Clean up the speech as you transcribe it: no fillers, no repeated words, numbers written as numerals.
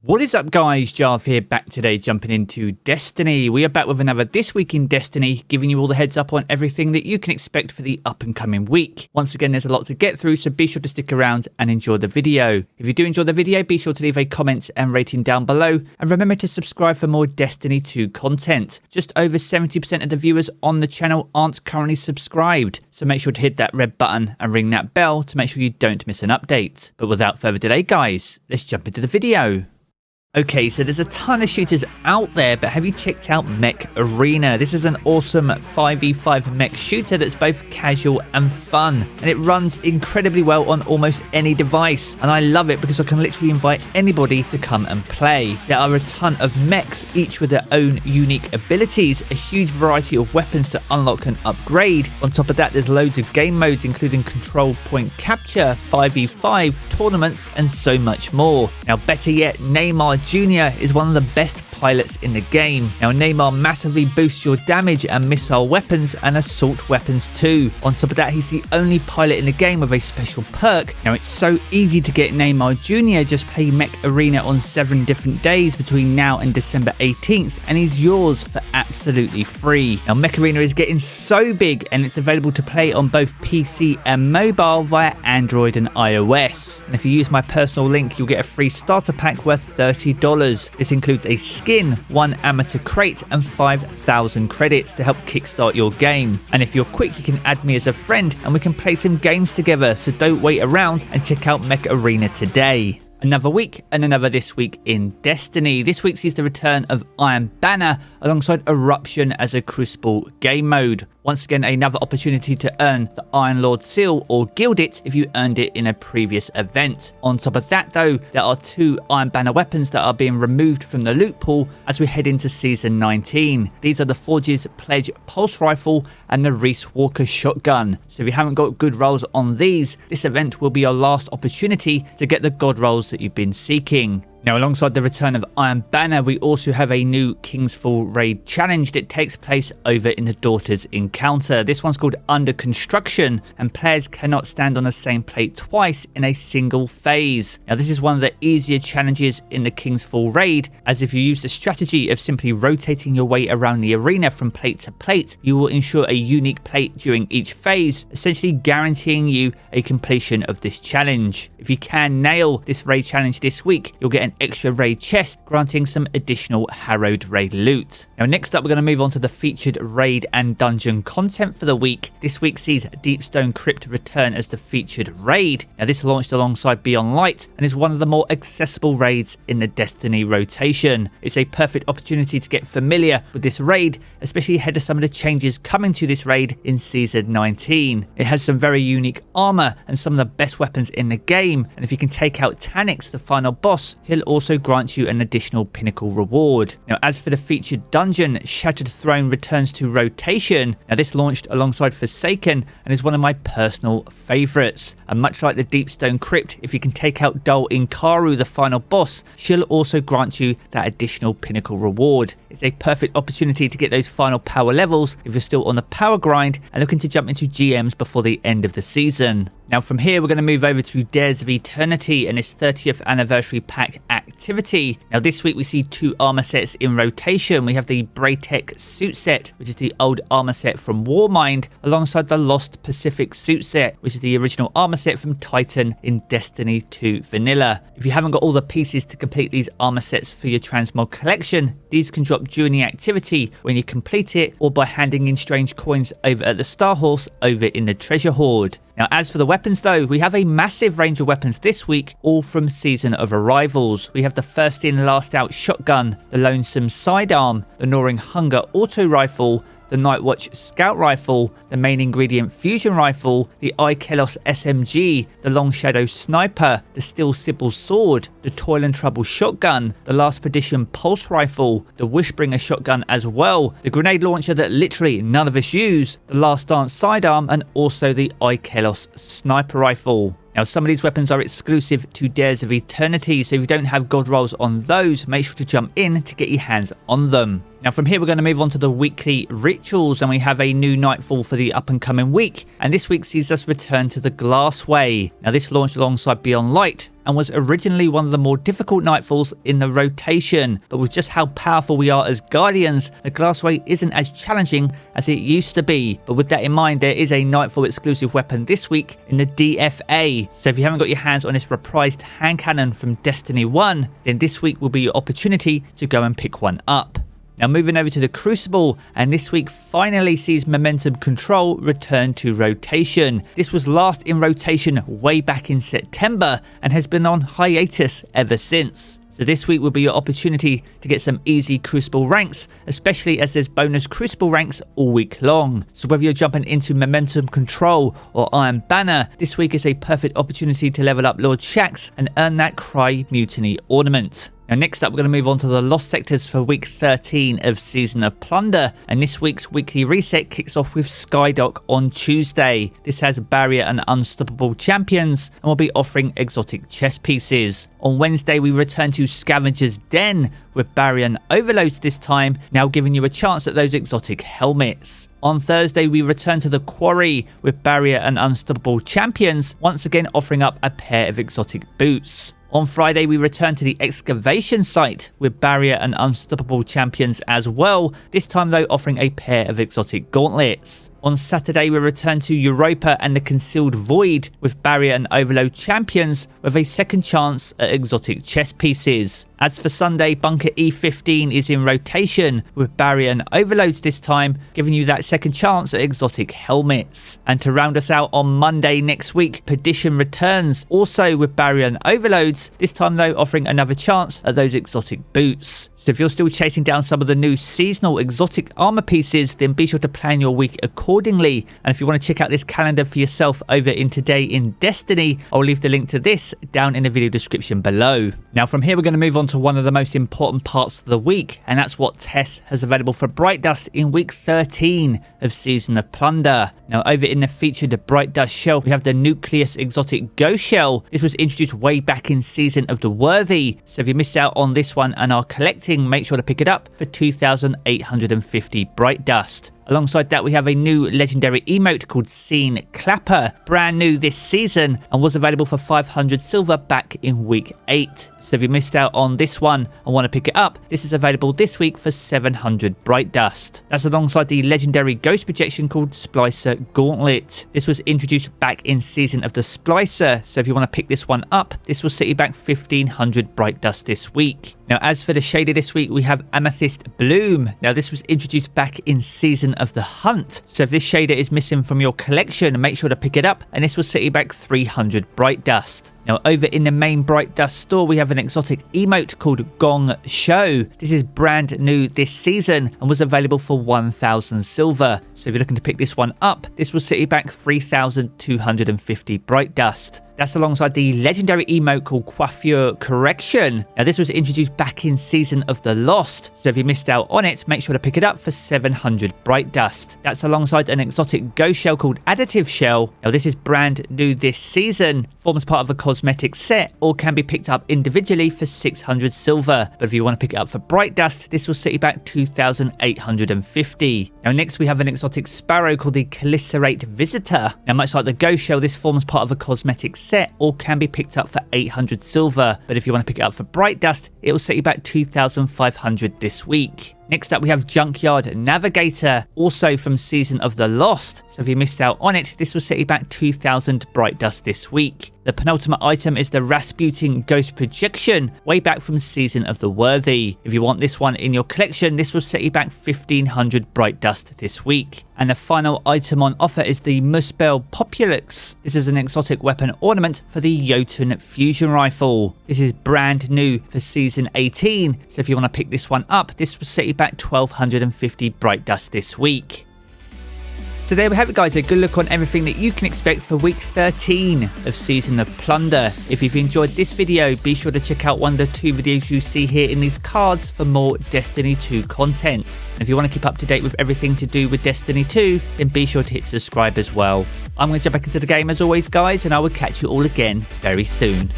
What is up guys, Jarv here, back today jumping into Destiny. We are back with another This Week in Destiny, giving you all the heads up on everything that you can expect for the up and coming week. Once again, there's a lot to get through, so be sure to stick around and enjoy the video. If you do enjoy the video, be sure to leave a comment and rating down below, and remember to subscribe for more Destiny 2 content. Just over 70% of the viewers on the channel aren't currently subscribed, so make sure to hit that red button and ring that bell to make sure you don't miss an update. But without further delay guys, let's jump into the video. Okay, so there's a ton of shooters out there, but have you checked out Mech Arena? This is an awesome 5v5 mech shooter that's both casual and fun, and it runs incredibly well on almost any device, and I love it because I can literally invite anybody to come and play. There are a ton of mechs, each with their own unique abilities, a huge variety of weapons to unlock and upgrade. On top of that, there's loads of game modes including control point capture, 5v5, tournaments, and so much more. Now better yet, Neymar Jr. is one of the best pilots in the game. Now Neymar massively boosts your damage and missile weapons and assault weapons too. On top of that, he's the only pilot in the game with a special perk. Now it's so easy to get Neymar Jr. Just play Mech Arena on 7 different days between now and December 18th and he's yours for absolutely free. Now Mech Arena is getting so big and it's available to play on both PC and mobile via Android and iOS. And if you use my personal link, you'll get a free starter pack worth $30. This includes a skin, 1 amateur crate and 5,000 credits to help kickstart your game. And if you're quick, you can add me as a friend and we can play some games together, so don't wait around and check out Mech Arena today. Another week and another This Week in Destiny. This week sees the return of Iron Banner alongside Eruption as a Crucible game mode. Once again, another opportunity to earn the Iron Lord seal or gild it if you earned it in a previous event. On top of that though, there are 2 Iron Banner weapons that are being removed from the loot pool as we head into Season 19. These are the Forge's Pledge Pulse Rifle and the Reese Walker Shotgun. So if you haven't got good rolls on these, this event will be your last opportunity to get the god rolls that you've been seeking. Now alongside the return of Iron Banner, we also have a new Kingsfall raid challenge that takes place over in the Daughters Encounter. This one's called Under Construction and players cannot stand on the same plate twice in a single phase. Now this is one of the easier challenges in the Kingsfall raid, as if you use the strategy of simply rotating your way around the arena from plate to plate, you will ensure a unique plate during each phase, essentially guaranteeing you a completion of this challenge. If you can nail this raid challenge this week, you'll get an extra raid chest, granting some additional Harrowed raid loot. Now next up, we're going to move on to the featured raid and dungeon content for the week. This week sees Deepstone Crypt return as the featured raid. Now this launched alongside Beyond Light and is one of the more accessible raids in the Destiny rotation. It's a perfect opportunity to get familiar with this raid, especially ahead of some of the changes coming to this raid in Season 19. It has some very unique armor and some of the best weapons in the game, and if you can take out Tanix, the final boss, he'll also grant you an additional pinnacle reward. Now as for the featured dungeon, Shattered Throne returns to rotation. Now this launched alongside Forsaken and is one of my personal favourites. And much like the Deepstone Crypt, if you can take out Dol Inkaru, the final boss, she'll also grant you that additional pinnacle reward. It's a perfect opportunity to get those final power levels if you're still on the power grind and looking to jump into GMs before the end of the season. Now from here, we're going to move over to Dares of Eternity and its 30th anniversary pack activity. Now this week we see 2 armor sets in rotation. We have the Braytech suit set, which is the old armor set from Warmind, alongside the Lost Pacific suit set, which is the original armor set from Titan in Destiny 2 Vanilla. If you haven't got all the pieces to complete these armor sets for your transmog collection, these can drop during the activity when you complete it, or by handing in strange coins over at the Star Horse over in the Treasure Hoard. Now as for the weapons though, we have a massive range of weapons this week, all from Season of Arrivals. We have the first in last out shotgun, the Lonesome Sidearm, the Gnawing Hunger auto rifle, the Nightwatch Scout Rifle, the Main Ingredient Fusion Rifle, the Ikelos SMG, the Long Shadow Sniper, the Steel Sibyl Sword, the Toil and Trouble Shotgun, the Last Perdition Pulse Rifle, the Wishbringer Shotgun as well, the Grenade Launcher that literally none of us use, the Last Dance Sidearm, and also the Ikelos Sniper Rifle. Now some of these weapons are exclusive to Dares of Eternity, so if you don't have god rolls on those, make sure to jump in to get your hands on them. Now from here we're going to move on to the weekly rituals, and we have a new Nightfall for the up and coming week, and this week sees us return to the Glassway. Now this launched alongside Beyond Light and was originally one of the more difficult Nightfalls in the rotation, but with just how powerful we are as Guardians, the Glassway isn't as challenging as it used to be. But with that in mind, there is a Nightfall exclusive weapon this week in the DFA, so if you haven't got your hands on this reprised hand cannon from Destiny 1, then this week will be your opportunity to go and pick one up. Now moving over to the Crucible, and this week finally sees Momentum Control return to rotation. This was last in rotation way back in September and has been on hiatus ever since. So this week will be your opportunity to get some easy Crucible ranks, especially as there's bonus Crucible ranks all week long. So whether you're jumping into Momentum Control or Iron Banner, this week is a perfect opportunity to level up Lord Shaxx and earn that Cry Mutiny ornament. Now next up, we're going to move on to the Lost Sectors for week 13 of Season of Plunder, and this week's weekly reset kicks off with Skydock on Tuesday. This has Barrier and Unstoppable champions and will be offering exotic chess pieces. On Wednesday, we return to Scavenger's Den with Barrier and Overloads this time, now giving you a chance at those exotic helmets. On Thursday, we return to the Quarry with Barrier and Unstoppable champions, once again offering up a pair of exotic boots. On Friday, we return to the excavation site with Barrier and Unstoppable champions as well, this time though offering a pair of exotic gauntlets. On Saturday, we return to Europa and the Concealed Void with Barrier and Overload champions with a second chance at exotic chess pieces. As for Sunday, Bunker E15 is in rotation with Barrier and Overloads this time, giving you that second chance at exotic helmets. And to round us out on Monday next week, Perdition returns, also with Barrier and Overloads, this time though offering another chance at those exotic boots. So if you're still chasing down some of the new seasonal exotic armor pieces, then be sure to plan your week accordingly. And if you want to check out this calendar for yourself over in Today in Destiny, I'll leave the link to this down in the video description below. Now from here, we're going to move on to one of the most important parts of the week, and that's what Tess has available for Bright Dust in week 13 of Season of Plunder. Now over in the featured Bright Dust shell, we have the Nucleus exotic Ghost shell. This was introduced way back in Season of the Worthy, so if you missed out on this one and are collecting, make sure to pick it up for 2,850 Bright Dust. Alongside that, we have a new legendary emote called Scene Clapper, brand new this season and was available for 500 silver back in week 8. So if you missed out on this one and want to pick it up, this is available this week for 700 Bright Dust. That's alongside the legendary ghost projection called Splicer Gauntlet. This was introduced back in Season of the Splicer, so if you want to pick this one up, this will set you back 1,500 Bright Dust this week. Now as for the shader this week, we have Amethyst Bloom. Now this was introduced back in Season of the Hunt, so if this shader is missing from your collection, make sure to pick it up and this will set you back 300 Bright Dust. Now over in the main Bright Dust store, we have an exotic emote called Gong Show. This is brand new this season and was available for 1,000 silver. So if you're looking to pick this one up, this will set you back 3,250 Bright Dust. That's alongside the legendary emote called Coiffure Correction. Now this was introduced back in Season of the Lost, so if you missed out on it, make sure to pick it up for 700 Bright Dust. That's alongside an exotic ghost shell called Additive Shell. Now this is brand new this season, forms part of a cosmetic set, or can be picked up individually for 600 silver. But if you want to pick it up for Bright Dust, this will set you back 2,850. Now next we have an exotic sparrow called the Calicerated Visitor. Now much like the ghost shell, this forms part of a cosmetic set or can be picked up for 800 silver, but if you want to pick it up for Bright Dust, it will set you back 2,500 this week. Next up, we have Junkyard Navigator, also from Season of the Lost, so if you missed out on it, this will set you back 2,000 Bright Dust this week. The penultimate item is the Rasputin Ghost Projection, way back from Season of the Worthy. If you want this one in your collection, this will set you back 1,500 Bright Dust this week. And the final item on offer is the Muspel Populux. This is an exotic weapon ornament for the Jotun Fusion Rifle. This is brand new for Season 18, so if you want to pick this one up, this will set you back 1,250 Bright Dust this week. So there we have it guys, a good look on everything that you can expect for week 13 of Season of Plunder. If you've enjoyed this video, be sure to check out one of the 2 videos you see here in these cards for more Destiny 2 content. And if you want to keep up to date with everything to do with Destiny 2, then be sure to hit subscribe as well. I'm going to jump back into the game as always guys, and I will catch you all again very soon.